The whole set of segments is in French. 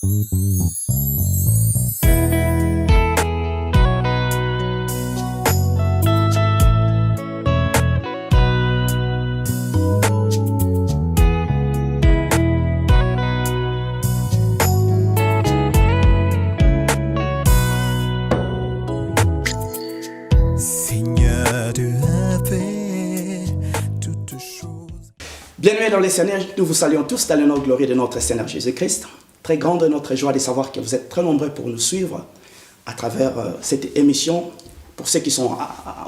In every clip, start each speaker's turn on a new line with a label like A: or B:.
A: Bien-aimés dans les Seigneurs, nous vous saluons tous dans le nom glorieux de notre Seigneur Jésus-Christ. Très grande est notre joie de savoir que vous êtes très nombreux pour nous suivre à travers cette émission. Pour ceux qui sont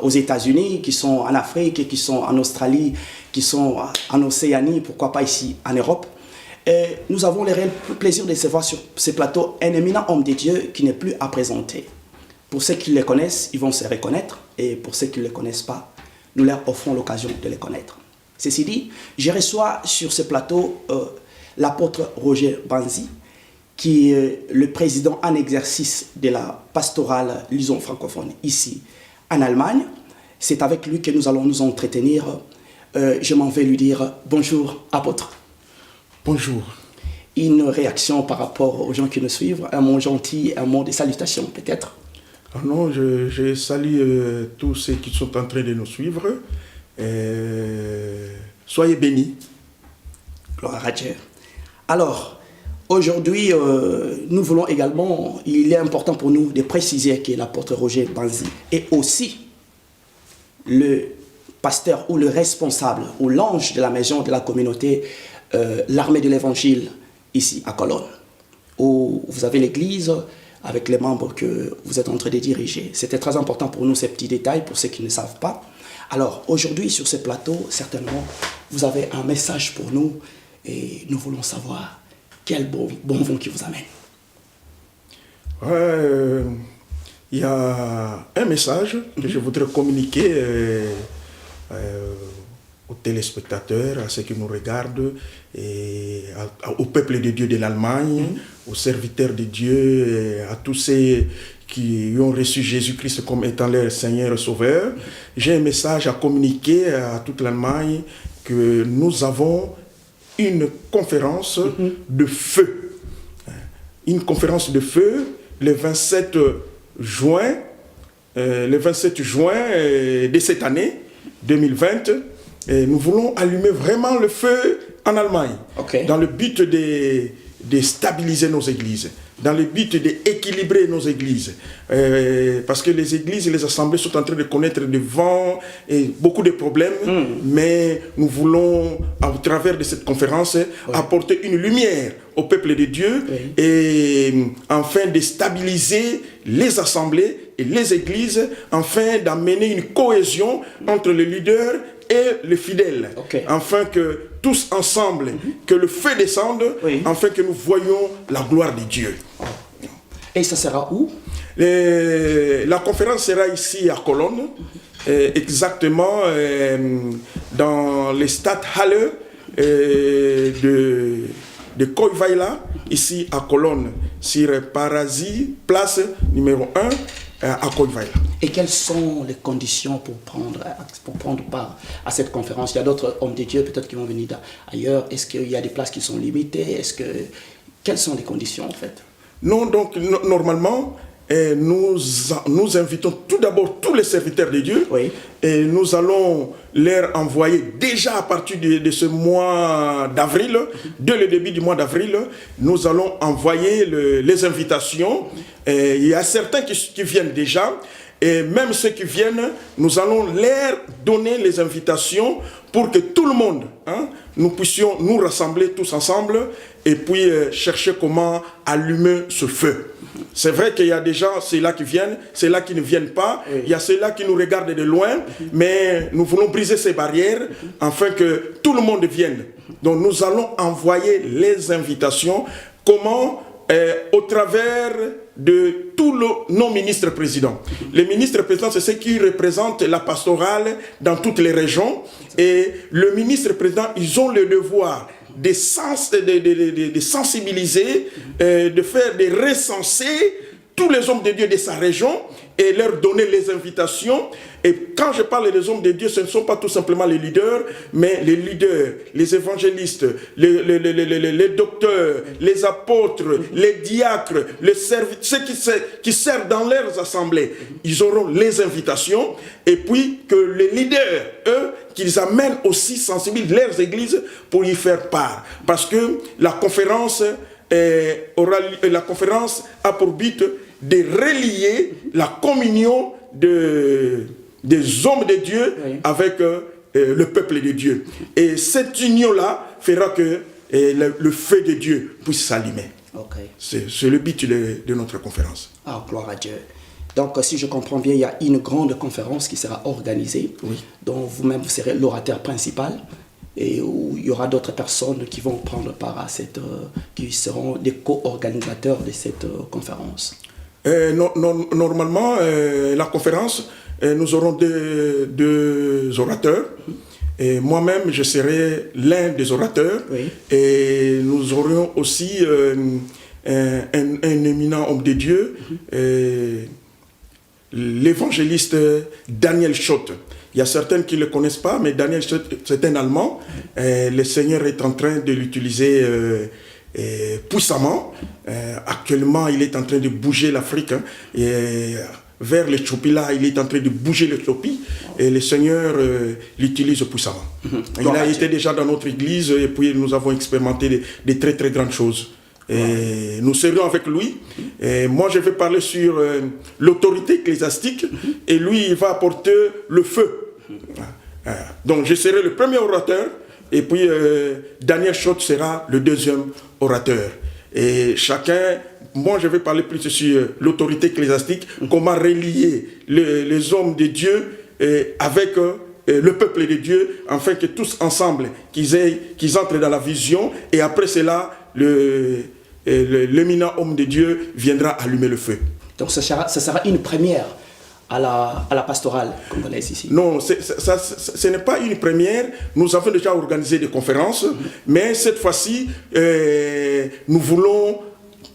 A: aux États-Unis, qui sont en Afrique, qui sont en Australie, qui sont en Océanie, pourquoi pas ici en Europe. Et nous avons le réel plaisir de se voir sur ce plateau un éminent homme de Dieu qui n'est plus à présenter. Pour ceux qui le connaissent, ils vont se reconnaître. Et pour ceux qui ne le connaissent pas, nous leur offrons l'occasion de le connaître. Ceci dit, je reçois sur ce plateau l'apôtre Roger Banzi, qui est le président en exercice de la pastorale Liaison francophone ici en Allemagne. C'est avec lui que nous allons nous entretenir. Je m'en vais lui dire bonjour, apôtre.
B: Bonjour.
A: Une réaction par rapport aux gens qui nous suivent, un mot gentil, un mot de salutation peut-être.
B: Non, je salue tous ceux qui sont en train de nous suivre. Soyez bénis.
A: Gloire à Dieu. Alors, aujourd'hui, nous voulons également, il est important pour nous de préciser que l'apôtre Roger Banzi est aussi le pasteur ou le responsable ou l'ange de la maison de la communauté, l'armée de l'évangile ici à Cologne, où vous avez l'église avec les membres que vous êtes en train de diriger. C'était très important pour nous ces petits détails, pour ceux qui ne savent pas. Alors, aujourd'hui, sur ce plateau, certainement, vous avez un message pour nous et nous voulons savoir quel bon vent qui vous amène.
B: Il y a un message que je voudrais communiquer aux téléspectateurs, à ceux qui nous regardent, et au peuple de Dieu de l'Allemagne, aux serviteurs de Dieu, et à tous ceux qui ont reçu Jésus-Christ comme étant leur Seigneur et Sauveur. J'ai un message à communiquer à toute l'Allemagne que nous avons une conférence de feu. Une conférence de feu le 27 juin, de cette année 2020. Et nous voulons allumer vraiment le feu en Allemagne, dans le but de stabiliser nos églises, dans le but d'équilibrer nos églises. Parce que les églises et les assemblées sont en train de connaître des vents et beaucoup de problèmes, mais nous voulons, à travers de cette conférence, apporter une lumière au peuple de Dieu et afin de stabiliser les assemblées et les églises, afin d'amener une cohésion entre les leaders et les fidèles, afin que tous ensemble, que le feu descende, afin que nous voyions la gloire de Dieu.
A: Et ça sera où?
B: La conférence sera ici à Cologne, exactement dans le stade Halle de Koivaila, ici à Cologne, sur Parasi, place numéro 1 à Koivaila.
A: Et quelles sont les conditions pour prendre part à cette conférence? Il y a d'autres hommes de Dieu peut-être qui vont venir ailleurs. Est-ce qu'il y a des places qui sont limitées? Quelles sont les conditions en fait?
B: Non, donc normalement, nous invitons tout d'abord tous les serviteurs de Dieu et nous allons leur envoyer déjà à partir de ce mois d'avril, dès le début du mois d'avril, nous allons envoyer les invitations. Et il y a certains qui viennent déjà. Et même ceux qui viennent, nous allons leur donner les invitations pour que tout le monde, nous puissions nous rassembler tous ensemble et puis chercher comment allumer ce feu. C'est vrai qu'il y a des gens, ceux-là qui viennent, ceux-là qui ne viennent pas, il y a ceux-là qui nous regardent de loin, mais nous voulons briser ces barrières afin que tout le monde vienne. Donc nous allons envoyer les invitations. Comment? Au travers de tous nos ministres présidents. Les ministres présidents, c'est ceux qui représentent la pastorale dans toutes les régions. Et le ministre président, ils ont le devoir de sensibiliser, de recenser tous les hommes de Dieu de sa région et leur donner les invitations. Et quand je parle des hommes de Dieu, ce ne sont pas tout simplement les leaders, mais les leaders, les évangélistes, les docteurs, les apôtres, les diacres, ceux qui servent dans leurs assemblées. Ils auront les invitations, et puis que les leaders, eux, qu'ils amènent aussi sensibiliser leurs églises pour y faire part. Parce que la conférence a pour but de relier la communion des hommes de Dieu avec le peuple de Dieu. Et cette union-là fera que le feu de Dieu puisse s'allumer.
A: Okay.
B: C'est le but de notre conférence.
A: Ah, gloire à Dieu. Donc, si je comprends bien, il y a une grande conférence qui sera organisée, dont vous-même vous serez l'orateur principal, et où il y aura d'autres personnes qui vont prendre part à cette, qui seront les co-organisateurs de cette conférence.
B: Normalement, la conférence, nous aurons deux orateurs. Et moi-même, je serai l'un des orateurs. Et nous aurons aussi un éminent homme de Dieu, l'évangéliste Daniel Schott. Il y a certains qui ne le connaissent pas, mais Daniel Schott, c'est un Allemand. Le Seigneur est en train de l'utiliser puissamment. Actuellement, il est en train de bouger l'Afrique. Vers l'Éthiopie, là, il est en train de bouger l'Éthiopie. Et le Seigneur l'utilise puissamment. Il a été déjà dans notre église et puis nous avons expérimenté de très très grandes choses. Et nous serons avec lui. Et moi, je vais parler sur l'autorité ecclésiastique et lui, il va apporter le feu. Donc, je serai le premier orateur et puis Daniel Schott sera le deuxième orateur. Et chacun, moi, je vais parler plus sur l'autorité ecclésiastique, comment relier les hommes de Dieu avec le peuple de Dieu, afin que tous ensemble, qu'ils entrent dans la vision, et après cela, l'éminent homme de Dieu viendra allumer le feu.
A: Donc ce sera une première à la pastorale congolaise ici?
B: Non, ce n'est pas une première. Nous avons déjà organisé des conférences, mais cette fois-ci, nous voulons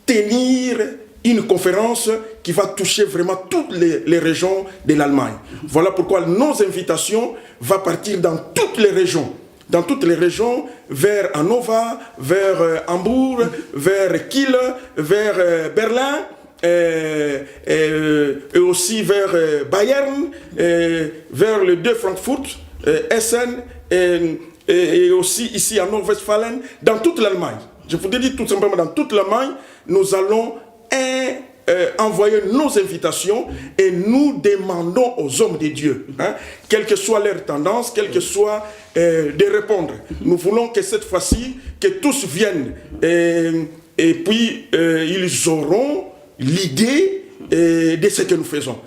B: tenir une conférence qui va toucher vraiment toutes les régions de l'Allemagne. Voilà pourquoi nos invitations vont partir dans toutes les régions. Dans toutes les régions, vers Hannover, vers Hambourg, vers Kiel, vers Berlin, et aussi vers Bayern, vers le de Francfort, Essen, et aussi ici à Nord-Westfalen, dans toute l'Allemagne. Je vous dis tout simplement, dans toute l'Allemagne, nous allons envoyer nos invitations et nous demandons aux hommes de Dieu, quelle que soit leur tendance, quelle que soit, de répondre. Nous voulons que cette fois-ci, que tous viennent et puis ils auront l'idée de ce que nous faisons.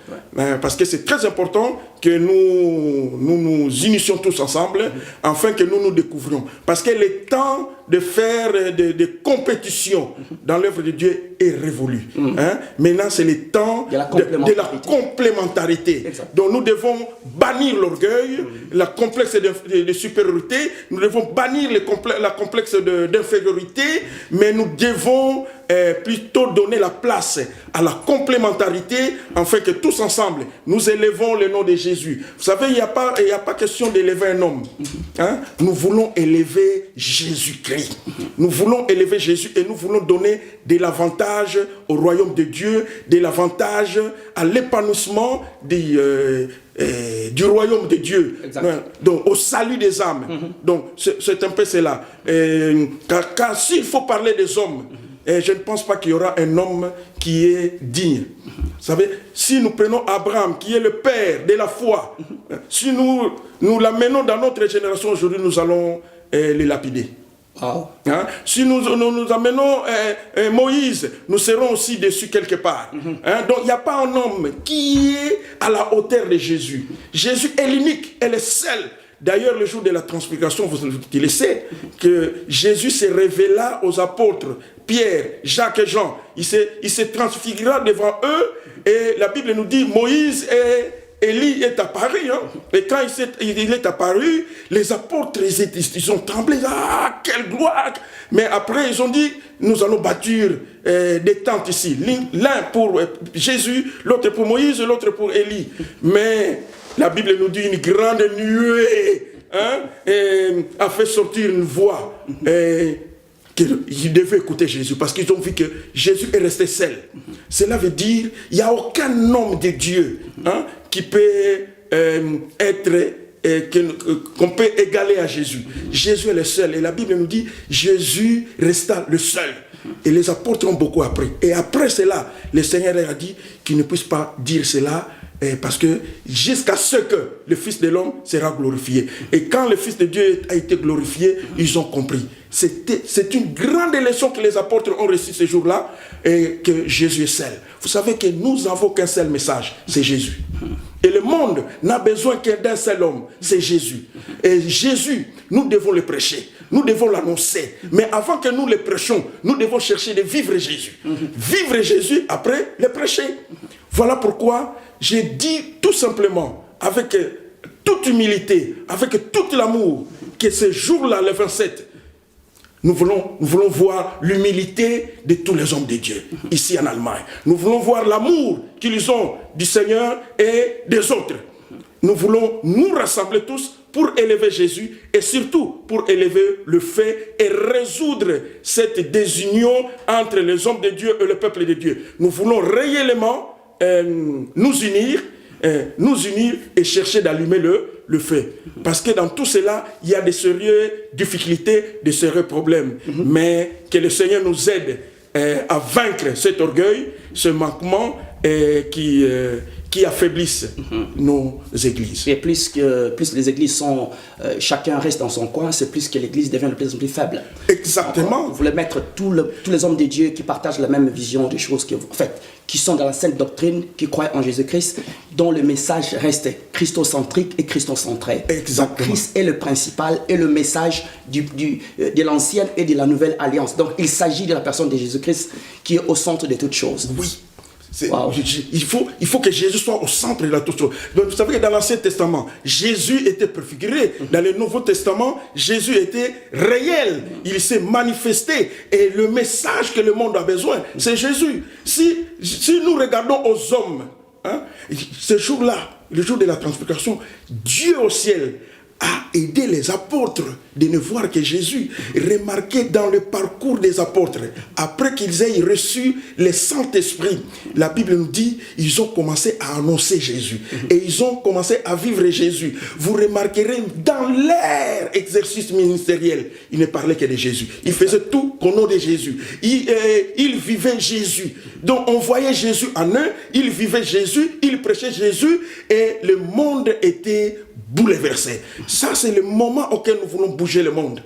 B: Parce que c'est très important que nous unissions tous ensemble afin que nous nous découvrions. Parce que le temps de faire des compétitions dans l'œuvre de Dieu est révolu. Maintenant, c'est le temps de la complémentarité. Donc nous devons bannir l'orgueil, la complexe de supériorité, nous devons bannir la complexe d'infériorité, mais nous devons plutôt donner la place à la complémentarité afin que tous ensemble, nous élevons le nom de Jésus. Vous savez, il n'y a pas question d'élever un homme. Nous voulons élever Jésus-Christ. Nous voulons élever Jésus et nous voulons donner de l'avantage au royaume de Dieu, de l'avantage à l'épanouissement du royaume de Dieu. Donc au salut des âmes. Donc c'est un peu cela. Car s'il faut parler des hommes, je ne pense pas qu'il y aura un homme qui est digne. Vous savez, si nous prenons Abraham, qui est le père de la foi, si nous l'amenons dans notre génération aujourd'hui, nous allons les lapider. Si nous amenons Moïse, nous serons aussi déçus quelque part. Donc il n'y a pas un homme qui est à la hauteur de Jésus. Jésus est l'unique, elle est seule. D'ailleurs, le jour de la transfiguration, vous le savez, que Jésus se révéla aux apôtres, Pierre, Jacques et Jean. Il se transfigura devant eux et la Bible nous dit, Moïse Élie est apparu, hein, et quand il est apparu, les apôtres, ils ont tremblé. Ah, quelle gloire! Mais après, ils ont dit, nous allons bâtir des tentes ici. L'un pour Jésus, l'autre pour Moïse, l'autre pour Élie. Mais la Bible nous dit une grande nuée, hein, a fait sortir une voix. Qu'ils devaient écouter Jésus parce qu'ils ont vu que Jésus est resté seul. Cela veut dire qu'il n'y a aucun homme de Dieu, hein, qui peut qu'on peut égaler à Jésus. Jésus est le seul. Et la Bible nous dit Jésus resta le seul. Et les apôtres ont beaucoup appris. Et après cela, le Seigneur leur a dit qu'ils ne puissent pas dire cela parce que jusqu'à ce que le Fils de l'homme sera glorifié. Et quand le Fils de Dieu a été glorifié, ils ont compris. C'est une grande leçon que les apôtres ont reçue ce jour-là, et que Jésus est seul. Vous savez que nous n'avons qu'un seul message, c'est Jésus. Et le monde n'a besoin que d'un seul homme, c'est Jésus. Et Jésus, nous devons le prêcher, nous devons l'annoncer. Mais avant que nous le prêchions, nous devons chercher de vivre Jésus. Vivre Jésus, après le prêcher. Voilà pourquoi j'ai dit tout simplement, avec toute humilité, avec tout l'amour, que ce jour-là, le 27, nous voulons voir l'humilité de tous les hommes de Dieu, ici en Allemagne. Nous voulons voir l'amour qu'ils ont du Seigneur et des autres. Nous voulons nous rassembler tous pour élever Jésus et surtout pour élever le fait et résoudre cette désunion entre les hommes de Dieu et le peuple de Dieu. Nous voulons réellement nous unir et chercher d'allumer le feu. Parce que dans tout cela, il y a des sérieuses difficultés, des sérieux problèmes. Mais que le Seigneur nous aide à vaincre cet orgueil, ce manquement qui affaiblissent nos églises.
A: Et plus les églises sont, chacun reste dans son coin, c'est plus que l'église devient de plus en plus faible.
B: Exactement.
A: Vous voulez mettre tous les hommes de Dieu qui partagent la même vision des choses, qui sont dans la sainte doctrine, qui croient en Jésus-Christ, dont le message reste christocentrique et christocentré.
B: Exactement.
A: Donc Christ est le principal et le message de l'ancienne et de la nouvelle alliance. Donc il s'agit de la personne de Jésus-Christ qui est au centre de toutes choses.
B: Oui. Wow. Il faut que Jésus soit au centre de la toute chose. Donc vous savez que dans l'Ancien Testament, Jésus était préfiguré. Dans le Nouveau Testament, Jésus était réel. Il s'est manifesté. Et le message que le monde a besoin, c'est Jésus. Si nous regardons aux hommes, hein, ce jour-là, le jour de la transfiguration, Dieu au ciel a aidé les apôtres de ne voir que Jésus. Remarquez dans le parcours des apôtres, après qu'ils aient reçu le Saint-Esprit, la Bible nous dit, ils ont commencé à annoncer Jésus. Et ils ont commencé à vivre Jésus. Vous remarquerez dans leur exercice ministériel, ils ne parlaient que de Jésus. Ils faisaient tout au nom de Jésus. Ils vivaient Jésus. Donc on voyait Jésus en eux, ils vivaient Jésus, ils prêchaient Jésus, et le monde était bouleversé. Ça, c'est le moment auquel nous voulons bouger le monde.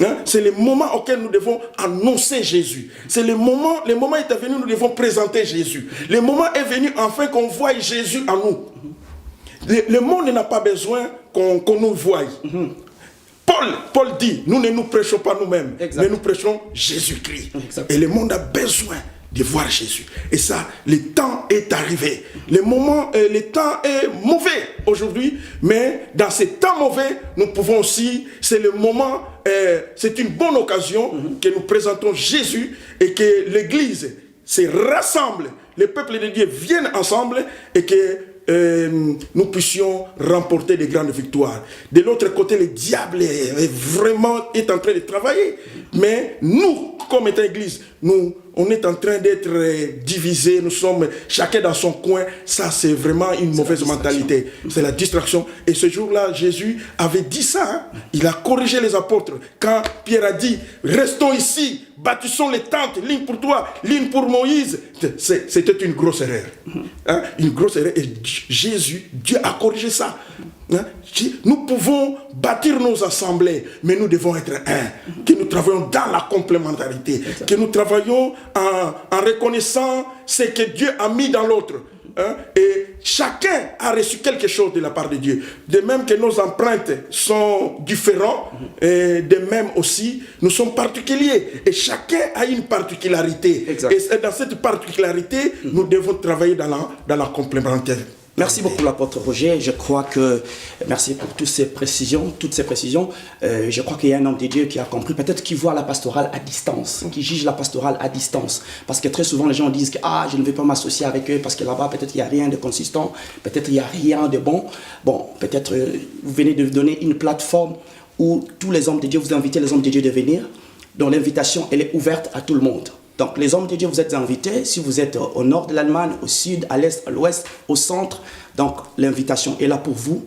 B: Hein? C'est le moment auquel nous devons annoncer Jésus. C'est le moment est venu, nous devons présenter Jésus. Le moment est venu enfin qu'on voie Jésus en nous. Le monde n'a pas besoin qu'on nous voie. Paul dit, nous ne nous prêchons pas nous-mêmes, mais nous prêchons Jésus-Christ. Et le monde a besoin de voir Jésus. Et ça, le temps est arrivé. Le temps est mauvais aujourd'hui, mais dans ce temps mauvais, nous pouvons aussi, c'est le moment, c'est une bonne occasion que nous présentons Jésus et que l'Église se rassemble, le peuple de Dieu vienne ensemble et que nous puissions remporter de grandes victoires. De l'autre côté, le diable est en train de travailler. Mais nous, comme étant Église, on est en train d'être divisés. Nous sommes chacun dans son coin. Ça, c'est vraiment une mauvaise mentalité. C'est la distraction. Et ce jour-là, Jésus avait dit ça. Hein? Il a corrigé les apôtres. Quand Pierre a dit, restons ici, bâtissons les tentes, l'une pour toi, l'une pour Moïse. C'était une grosse erreur. Hein? Une grosse erreur. Et Dieu a corrigé ça. Hein? Nous pouvons bâtir nos assemblées, mais nous devons être un. Que nous travaillons dans la complémentarité. Que nous travaillons en reconnaissant ce que Dieu a mis dans l'autre. Hein? Et chacun a reçu quelque chose de la part de Dieu. De même que nos empreintes sont différentes, et de même aussi, nous sommes particuliers. Et chacun a une particularité. Et dans cette particularité, nous devons travailler dans la complémentarité.
A: Merci beaucoup, l'apôtre Roger. Je crois que, merci pour toutes ces précisions. Je crois qu'il y a un homme de Dieu qui a compris, peut-être qui voit la pastorale à distance, qui juge la pastorale à distance. Parce que très souvent, les gens disent que je ne vais pas m'associer avec eux parce que là-bas, peut-être il n'y a rien de consistant, peut-être il n'y a rien de bon. Bon, peut-être vous venez de donner une plateforme où tous les hommes de Dieu, vous invitez les hommes de Dieu de venir, dont l'invitation, elle est ouverte à tout le monde. Donc, les hommes de Dieu, vous êtes invités. Si vous êtes au nord de l'Allemagne, au sud, à l'est, à l'ouest, au centre, donc l'invitation est là pour vous.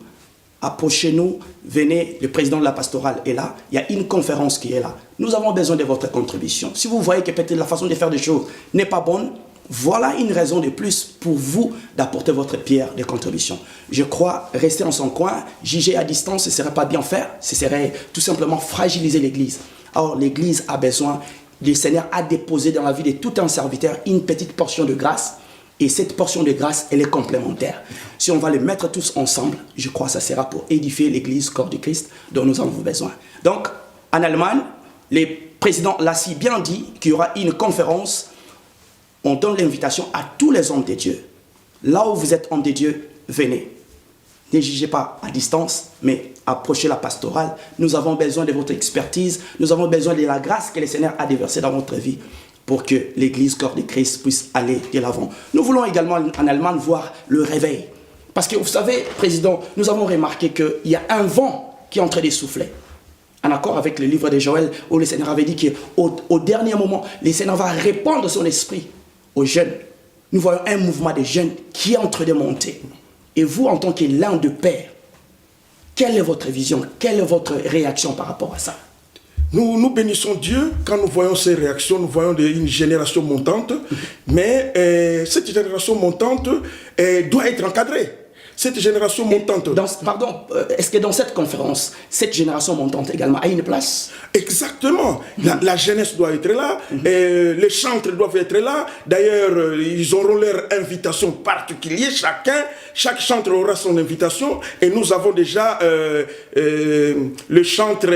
A: Approchez-nous, venez, le président de la pastorale est là. Il y a une conférence qui est là. Nous avons besoin de votre contribution. Si vous voyez que peut-être la façon de faire des choses n'est pas bonne, voilà une raison de plus pour vous d'apporter votre pierre de contribution. Je crois, rester en son coin, juger à distance, ce ne serait pas bien faire. Ce serait tout simplement fragiliser l'Église. Or, l'Église a besoin... Le Seigneur a déposé dans la vie de tout un serviteur une petite portion de grâce. Et cette portion de grâce, elle est complémentaire. Si on va les mettre tous ensemble, je crois que ça sera pour édifier l'Église, corps du Christ, dont nous avons besoin. Donc, en Allemagne, le président l'a si bien dit qu'il y aura une conférence. On donne l'invitation à tous les hommes de Dieu. Là où vous êtes hommes de Dieu, venez. Ne jugez pas à distance, mais approchez la pastorale. Nous avons besoin de votre expertise. Nous avons besoin de la grâce que le Seigneur a déversée dans votre vie pour que l'Église, corps de Christ, puisse aller de l'avant. Nous voulons également en Allemagne voir le réveil. Parce que vous savez, Président, nous avons remarqué qu'il y a un vent qui est en train de souffler. En accord avec le livre de Joël, où le Seigneur avait dit qu'au dernier moment, le Seigneur va répandre son esprit aux jeunes. Nous voyons un mouvement de jeunes qui est en train de monter. Et vous, en tant que l'un de père, quelle est votre vision? Quelle est votre réaction par rapport à ça?
B: Nous bénissons Dieu quand nous voyons ces réactions, nous voyons une génération montante, mais cette génération montante doit être encadrée. Cette génération montante...
A: Est-ce que dans cette conférence, cette génération montante également a une place?
B: Exactement. La jeunesse doit être là, les chantres doivent être là. D'ailleurs, ils auront leur invitation particulière, chaque chantre aura son invitation. Et nous avons déjà le chantre,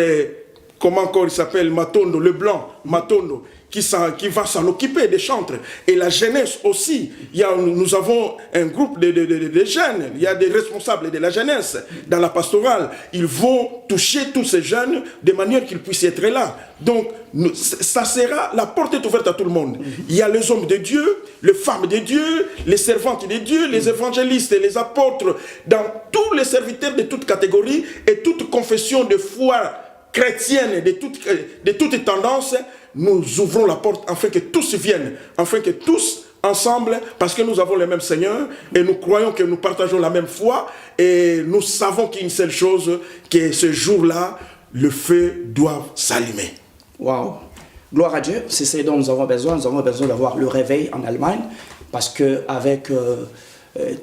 B: comment encore il s'appelle, Matondo, le blanc, Matondo, qui va s'en occuper des chantres. Et la jeunesse aussi, nous avons un groupe de jeunes, il y a des responsables de la jeunesse dans la pastorale. Ils vont toucher tous ces jeunes de manière qu'ils puissent être là. Donc, ça sera, la porte est ouverte à tout le monde. Il y a les hommes de Dieu, les femmes de Dieu, les servantes de Dieu, les évangélistes, les apôtres, dans tous les serviteurs de toutes catégories et toute confession de foi chrétienne de toutes tendances. Nous ouvrons la porte afin que tous viennent, afin que tous ensemble, parce que nous avons le même Seigneur et nous croyons que nous partageons la même foi et nous savons qu'il y a une seule chose, que ce jour-là, le feu doit s'allumer.
A: Waouh! Gloire à Dieu, c'est ce dont nous avons besoin. Nous avons besoin d'avoir le réveil en Allemagne, parce qu'avec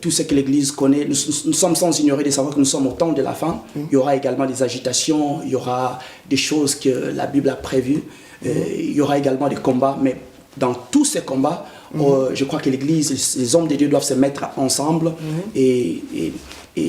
A: tout ce que l'Église connaît, nous sommes sans ignorer de savoir que nous sommes au temps de la fin. Il y aura également des agitations, il y aura des choses que la Bible a prévues. Il y aura également des combats, mais dans tous ces combats, je crois que l'Église, les hommes de Dieu doivent se mettre ensemble et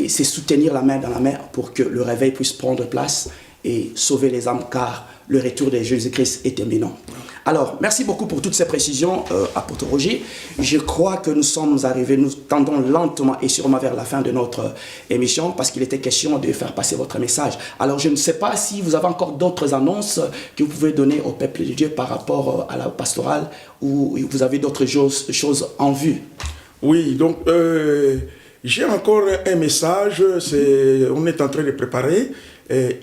A: se soutenir la main dans la main pour que le réveil puisse prendre place et sauver les âmes, car le retour de Jésus-Christ est imminent. Alors, merci beaucoup pour toutes ces précisions, apôtre Roger. Je crois que nous sommes arrivés, nous tendons lentement et sûrement vers la fin de notre émission, parce qu'il était question de faire passer votre message. Alors, je ne sais pas si vous avez encore d'autres annonces que vous pouvez donner au peuple de Dieu par rapport à la pastorale, ou vous avez d'autres choses en vue.
B: Oui, donc j'ai encore un message. On est en train de préparer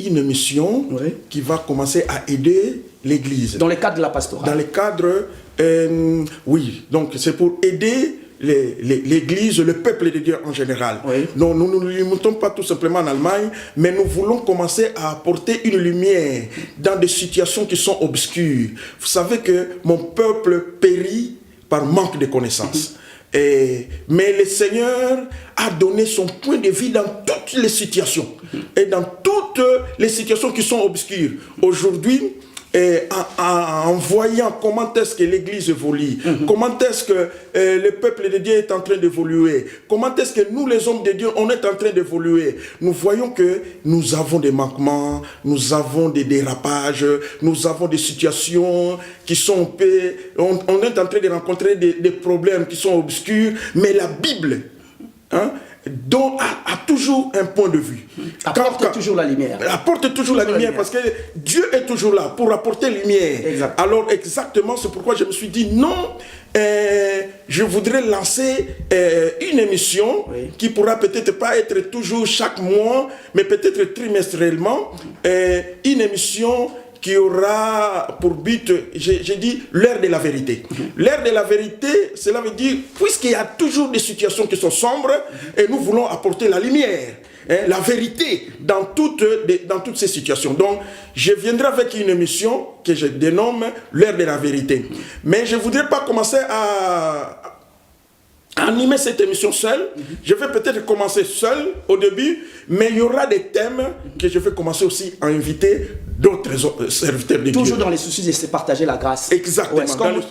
B: une mission qui va commencer à aider l'Église.
A: Dans le cadre de la pastorale.
B: Dans le cadre, oui, donc c'est pour aider l'Église, le peuple de Dieu en général.
A: Oui.
B: Non, nous ne nous limitons pas tout simplement en Allemagne, mais nous voulons commencer à apporter une lumière dans des situations qui sont obscures. Vous savez que mon peuple périt par manque de connaissances. Mais le Seigneur a donné son point de vue dans toutes les situations. Et dans toutes les situations qui sont obscures. Aujourd'hui, en voyant comment est-ce que l'Église évolue, comment est-ce que le peuple de Dieu est en train d'évoluer, comment est-ce que nous les hommes de Dieu, on est en train d'évoluer, nous voyons que nous avons des manquements, nous avons des dérapages, nous avons des situations qui sont on est en train de rencontrer des problèmes qui sont obscurs, mais la Bible a toujours un point de vue.
A: Apporte toujours la lumière.
B: Apporte toujours la lumière parce que Dieu est toujours là pour apporter lumière.
A: Exact.
B: Alors exactement, c'est pourquoi je me suis dit non, je voudrais lancer une émission qui pourra peut-être pas être toujours chaque mois, mais peut-être trimestriellement, une émission qui aura pour but, j'ai dit, l'heure de la vérité. L'heure de la vérité, cela veut dire, puisqu'il y a toujours des situations qui sont sombres, et nous voulons apporter la lumière, la vérité dans toutes ces situations. Donc, je viendrai avec une émission que je dénomme l'heure de la vérité. Mais je ne voudrais pas commencer à animer cette émission seul. Je vais peut-être commencer seul au début, mais il y aura des thèmes que je vais commencer aussi à inviter d'autres serviteurs de Dieu.
A: Toujours dans les soucis de se partager la grâce.
B: Exactement.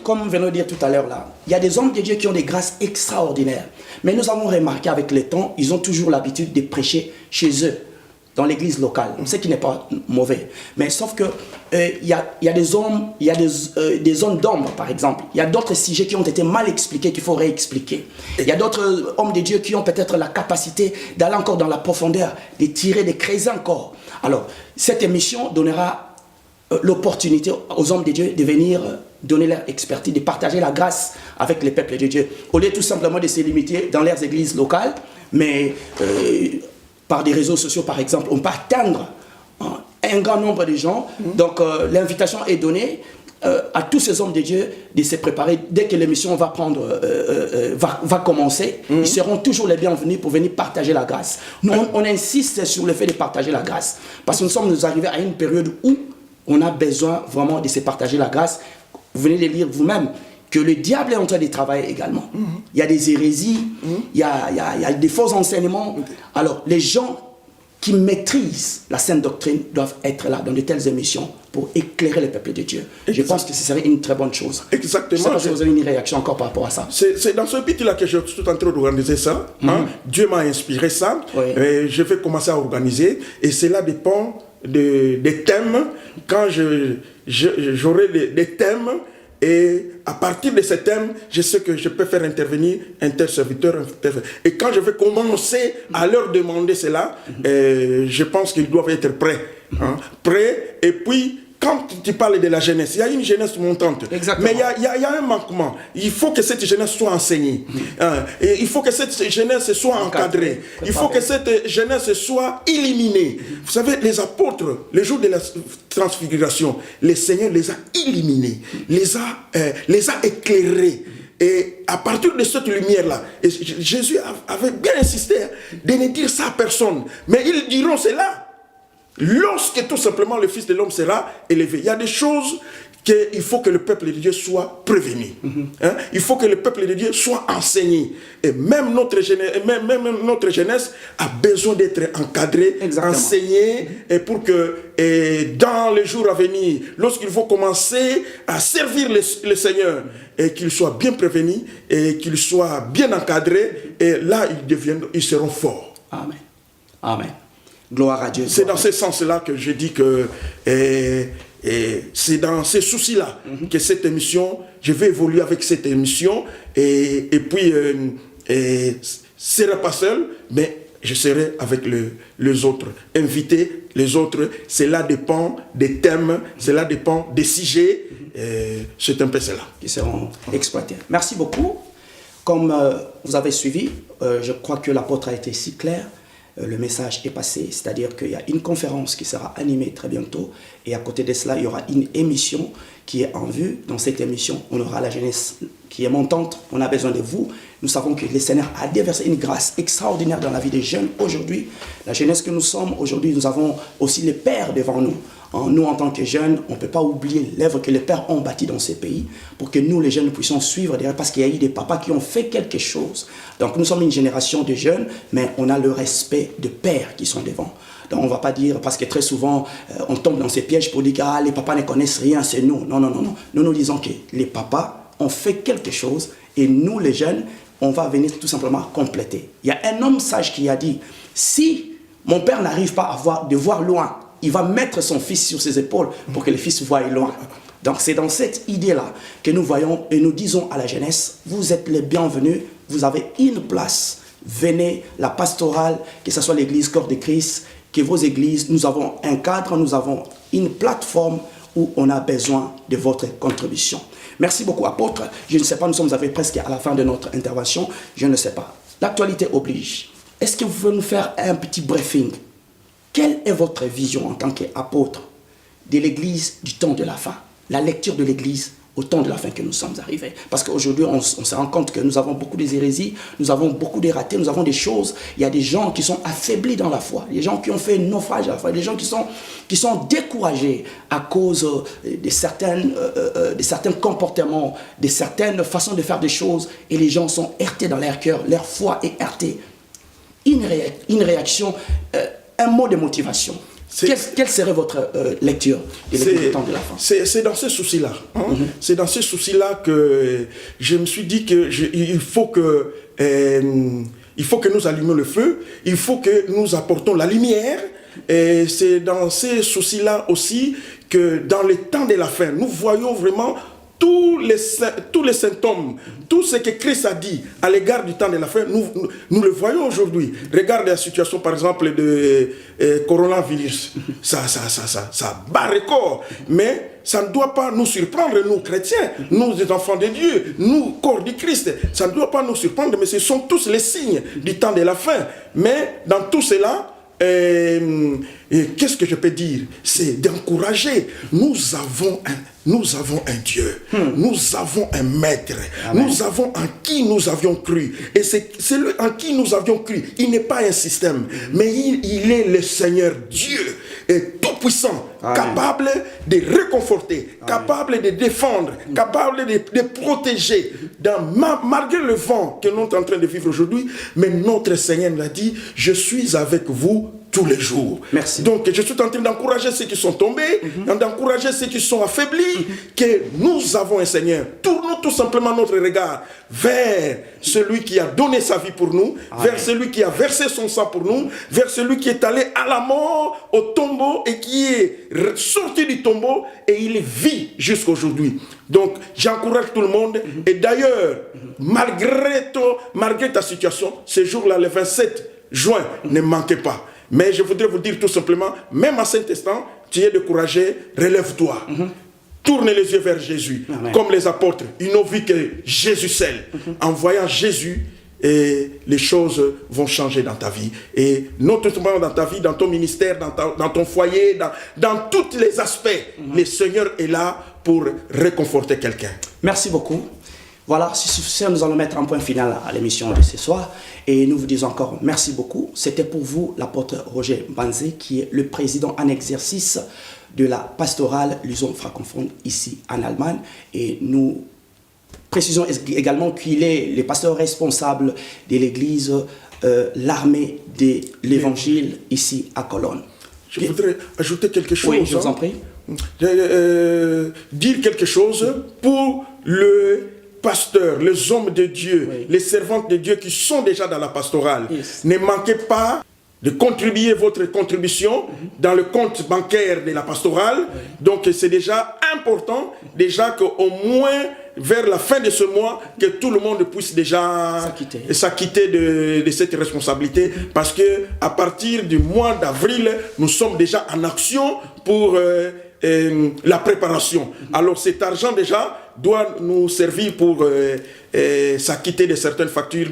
A: Comme venons de dire tout à l'heure là, il y a des hommes de Dieu qui ont des grâces extraordinaires. Mais nous avons remarqué avec le temps, ils ont toujours l'habitude de prêcher chez eux, dans l'église locale, ce qui n'est pas mauvais. Mais sauf que il y a des hommes, il y a des zones d'ombre par exemple. Il y a d'autres sujets qui ont été mal expliqués qu'il faut réexpliquer. Il y a d'autres hommes de Dieu qui ont peut-être la capacité d'aller encore dans la profondeur, de tirer, de creuser encore. Alors, cette émission donnera l'opportunité aux hommes de Dieu de venir donner leur expertise, de partager la grâce avec les peuples de Dieu. Au lieu tout simplement de se limiter dans leurs églises locales, mais par des réseaux sociaux par exemple, on peut atteindre un grand nombre de gens. Donc l'invitation est donnée à tous ces hommes de Dieu de se préparer. Dès que l'émission va commencer, ils seront toujours les bienvenus pour venir partager la grâce. Nous, on insiste sur le fait de partager la grâce. Parce que nous arrivés à une période où on a besoin vraiment de se partager la grâce. Vous venez de lire vous-même que le diable est en train de travailler également. Il y a des hérésies, il y a des faux enseignements. Alors, les gens qui maîtrisent la sainte doctrine doivent être là dans de telles émissions pour éclairer le peuple de Dieu. Je pense que ce serait une très bonne chose.
B: Exactement.
A: Je ne sais pas si vous avez une réaction encore par rapport à ça.
B: C'est dans ce but-là que je suis en train d'organiser ça. Dieu m'a inspiré ça. Et je vais commencer à organiser. Et cela dépend des thèmes. Quand j'aurai des thèmes, et à partir de ces thèmes, je sais que je peux faire intervenir un tel serviteur. Et quand je vais commencer à leur demander cela, je pense qu'ils doivent être prêts. Prêts. Et puis, quand tu parles de la jeunesse, il y a une jeunesse montante.
A: Exactement.
B: Mais il y a un manquement. Il faut que cette jeunesse soit enseignée. Et il faut que cette jeunesse soit encadrée. Il faut que cette jeunesse soit illuminée. Vous savez, les apôtres, le jour de la transfiguration, le Seigneur les a illuminés, les a éclairés. Et à partir de cette lumière-là, Jésus avait bien insisté de ne dire ça à personne. Mais ils diront cela lorsque tout simplement le Fils de l'homme sera élevé. Il y a des choses qu'il faut que le peuple de Dieu soit prévenu. Il faut que le peuple de Dieu soit enseigné. Et même notre jeunesse a besoin d'être encadrée, enseignée, et pour que dans les jours à venir, lorsqu'il faut commencer à servir le Seigneur, et qu'ils soient bien prévenus, et qu'ils soient bien encadrés, et là ils seront forts.
A: Amen. Amen. Gloire à Dieu.
B: C'est dans ce sens-là que je dis que c'est dans ces soucis-là que cette émission, je vais évoluer avec cette émission et puis je ne serai pas seul, mais je serai avec les autres invités. Les autres, cela dépend des thèmes, cela dépend des sujets. C'est un peu cela.
A: Qui seront exploités. Merci beaucoup. Comme vous avez suivi, je crois que l'apôtre a été si clair. Le message est passé, c'est-à-dire qu'il y a une conférence qui sera animée très bientôt et à côté de cela, il y aura une émission qui est en vue. Dans cette émission, on aura la jeunesse qui est montante, on a besoin de vous. Nous savons que le Seigneur a déversé une grâce extraordinaire dans la vie des jeunes aujourd'hui. La jeunesse que nous sommes aujourd'hui, nous avons aussi les pères devant nous. Nous, en tant que jeunes, on ne peut pas oublier l'œuvre que les pères ont bâtie dans ces pays pour que nous, les jeunes, puissions suivre derrière parce qu'il y a eu des papas qui ont fait quelque chose. Donc, nous sommes une génération de jeunes, mais on a le respect de pères qui sont devant. Donc, on ne va pas dire, parce que très souvent, on tombe dans ces pièges pour dire que les papas ne connaissent rien, c'est nous. Non, non, non, non. Nous disons que les papas ont fait quelque chose et nous, les jeunes, on va venir tout simplement compléter. Il y a un homme sage qui a dit, si mon père n'arrive pas à voir loin, il va mettre son fils sur ses épaules pour que le fils voie loin. Donc c'est dans cette idée-là que nous voyons et nous disons à la jeunesse, vous êtes les bienvenus, vous avez une place venez, la pastorale, que ce soit l'église Corps de Christ, que vos églises, nous avons un cadre, nous avons une plateforme où on a besoin de votre contribution. Merci beaucoup, apôtre. Je ne sais pas, nous sommes arrivés presque à la fin de notre intervention. Je ne sais pas. L'actualité oblige. Est-ce que vous pouvez nous faire un petit briefing? Quelle est votre vision en tant qu'apôtre de l'église du temps de la fin? La lecture de l'église au temps de la fin que nous sommes arrivés. Parce qu'aujourd'hui, on se rend compte que nous avons beaucoup d'hérésies, nous avons beaucoup de ratés, nous avons des choses. Il y a des gens qui sont affaiblis dans la foi, des gens qui ont fait naufrage à la foi, des gens qui sont découragés à cause de certains comportements, de certaines façons de faire des choses, et les gens sont heurtés dans leur cœur, leur foi est heurtée. Une réaction, un mot de motivation. Quelle serait votre lecture du temps de la fin?
B: C'est dans ce souci-là. Hein? C'est dans ce souci-là que je me suis dit qu'il faut que nous allumions le feu, il faut que nous apportons la lumière. Et c'est dans ces soucis-là aussi que dans les temps de la fin, nous voyons vraiment tous les symptômes, tout ce que Christ a dit à l'égard du temps de la fin, nous le voyons aujourd'hui. Regarde la situation, par exemple, de coronavirus. Ça bat record. Mais ça ne doit pas nous surprendre, nous chrétiens, nous les enfants de Dieu, nous, corps du Christ. Ça ne doit pas nous surprendre, mais ce sont tous les signes du temps de la fin. Mais dans tout cela, qu'est-ce que je peux dire? C'est d'encourager. Nous avons un Dieu, nous avons un maître, Amen. Nous avons en qui nous avions cru. Et c'est celui en qui nous avions cru. Il n'est pas un système, mais il est le Seigneur Dieu, tout-puissant, capable de réconforter, Amen. Capable de défendre, capable de protéger. Malgré le vent que nous sommes en train de vivre aujourd'hui, mais notre Seigneur l'a dit, je suis avec vous tous les jours.
A: Merci.
B: Donc je suis en train d'encourager ceux qui sont tombés, d'encourager ceux qui sont affaiblis, que nous avons un Seigneur. Tournons tout simplement notre regard vers celui qui a donné sa vie pour nous, Amen. Vers celui qui a versé son sang pour nous, vers celui qui est allé à la mort, au tombeau, et qui est sorti du tombeau, et il vit jusqu'aujourd'hui. Donc j'encourage tout le monde, et d'ailleurs, malgré ta situation, ce jour-là, le 27 juin, ne manquez pas. Mais je voudrais vous dire tout simplement, même à Saint-Instant, tu es découragé, relève-toi. Tourne les yeux vers Jésus. Amen. Comme les apôtres, ils n'ont vu que Jésus seul. En voyant Jésus, et les choses vont changer dans ta vie. Et non seulement dans ta vie, dans ton ministère, dans ton foyer, dans tous les aspects. Le Seigneur est là pour réconforter quelqu'un.
A: Merci beaucoup. Voilà, si c'est suffisant, nous allons mettre un point final à l'émission de ce soir. Et nous vous disons encore merci beaucoup. C'était pour vous l'apôtre Roger Banzé, qui est le président en exercice de la pastorale Luson francophone ici en Allemagne. Et nous précisons également qu'il est le pasteur responsable de l'église l'armée de l'évangile ici à Cologne.
B: Je voudrais ajouter quelque chose.
A: Oui, je vous en prie.
B: Dire quelque chose pour le pasteurs, les hommes de Dieu, oui. Les servantes de Dieu qui sont déjà dans la pastorale. Yes. Ne manquez pas de contribuer votre contribution dans le compte bancaire de la pastorale. Oui. Donc c'est déjà important, déjà qu'au moins vers la fin de ce mois, que tout le monde puisse déjà s'acquitter de cette responsabilité. Parce que à partir du mois d'avril, nous sommes déjà en action pour la préparation. Alors cet argent déjà doit nous servir pour s'acquitter de certaines factures,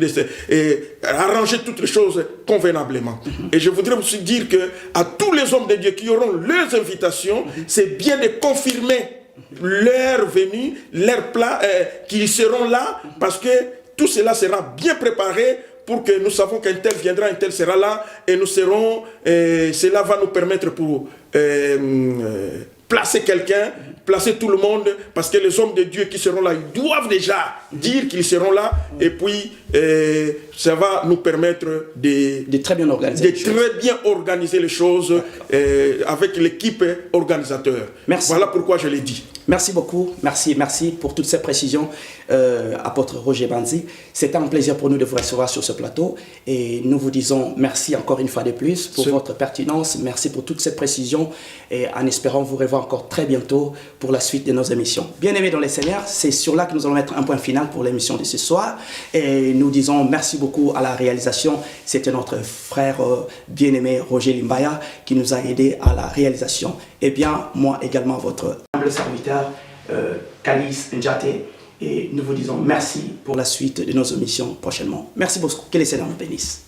B: arranger toutes les choses convenablement. Et je voudrais aussi dire que à tous les hommes de Dieu qui auront leurs invitations, c'est bien de confirmer leur venue, leur plat, qu'ils seront là, parce que tout cela sera bien préparé pour que nous savons qu'un tel viendra, un tel sera là, et nous serons, cela va nous permettre pour placer quelqu'un, placer tout le monde, parce que les hommes de Dieu qui seront là, ils doivent déjà dire qu'ils seront là, et puis ça va nous permettre de très bien organiser les choses avec l'équipe organisateur.
A: Merci.
B: Voilà pourquoi je l'ai dit.
A: Merci beaucoup, merci pour toutes ces précisions, apôtre Roger Banzé. C'était un plaisir pour nous de vous recevoir sur ce plateau, et nous vous disons merci encore une fois de plus pour votre pertinence, merci pour toutes ces précisions, et en espérant vous revoir encore très bientôt pour la suite de nos émissions. Bien-aimés dans les Seigneurs, c'est sur là que nous allons mettre un point final pour l'émission de ce soir, et nous nous disons merci beaucoup à la réalisation. C'était notre frère bien-aimé Roger Limbaya qui nous a aidés à la réalisation. Et bien, moi également, votre humble serviteur, Kalis Njate. Et nous vous disons merci pour la suite de nos émissions prochainement. Merci beaucoup. Que le Seigneur nous bénisse.